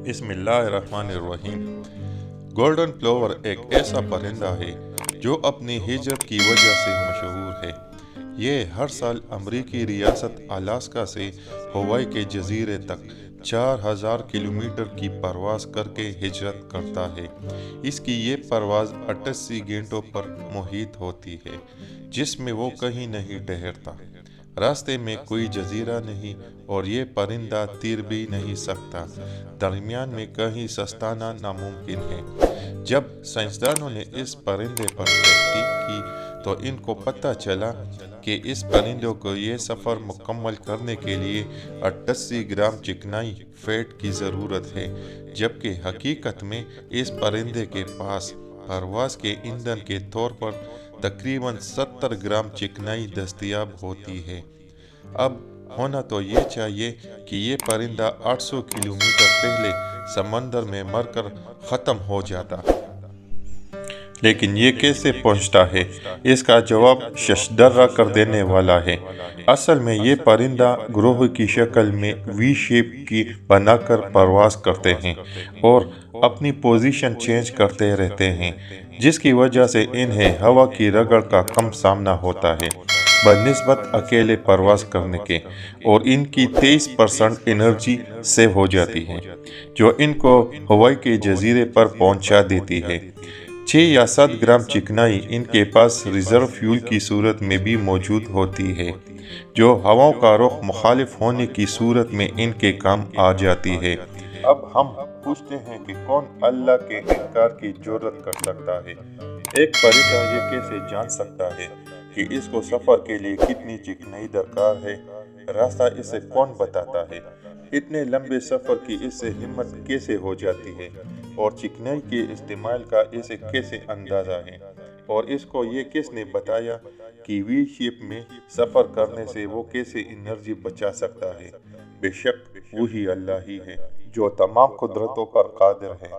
बिस्मिल्लाहिर्रहमानिर्रहीम। Golden plover एक ऐसा परिंदा है जो अपनी हिजरत की वजह से मशहूर है। ये हर साल अमरीकी रियासत अलास्का से हवाई के जजीरे तक 4000 किलोमीटर की परवाज़ करके हिजरत करता है। इसकी ये परवाज़ 88 घंटों पर मुहित होती है, जिसमें वो कहीं नहीं ठहरता। रास्ते में कोई जजीरा नहीं और ये परिंदा तीर भी नहीं सकता। दरमियान में कहीं सस्ताना नामुमकिन है। जब साइंसदानों ने इस परिंदे पर तहकीक की तो इनको पता चला कि इस परिंदे को ये सफ़र मुकम्मल करने के लिए 88 ग्राम चिकनाई फैट की ज़रूरत है, जबकि हकीकत में इस परिंदे के पास परवाज़ के ईंधन के तौर पर तकरीबन 70 ग्राम चिकनाई दस्तयाब होती है। अब होना तो ये चाहिए कि ये परिंदा 800 किलोमीटर पहले समंदर में मरकर ख़त्म हो जाता, लेकिन ये कैसे पहुंचता है, इसका जवाब शशदर्रा कर देने वाला है। असल में ये परिंदा ग्रोह की शक्ल में वी शेप की बनाकर परवास करते हैं और अपनी पोजीशन चेंज करते रहते हैं, जिसकी वजह से इन्हें हवा की रगड़ का कम सामना होता है बनिस्बत अकेले परवास करने के, और इनकी 23% एनर्जी सेव हो जाती है, जो इनको हवाई के जजीरे पर पहुंचा देती है। 6 या 7 ग्राम चिकनाई इनके पास रिजर्व फ्यूल की सूरत में भी मौजूद होती है, जो हवाओं का रुख मुखालिफ होने की सूरत में इनके काम आ जाती है। अब हम पूछते हैं कि कौन अल्लाह के इनकार की जुर्रत कर सकता है? एक परिंदा ये कैसे जान सकता है कि इसको सफ़र के लिए कितनी चिकनाई दरकार है? रास्ता इसे कौन बताता है? इतने लंबे सफ़र की इससे हिम्मत कैसे हो जाती है? और चिकनाई के इस्तेमाल का इसे कैसे अंदाज़ा है? और इसको ये किसने बताया कि वी शेप में सफ़र करने से वो कैसे एनर्जी बचा सकता है? बेशक वही अल्लाह ही है जो तमाम कुदरतों पर कादिर है।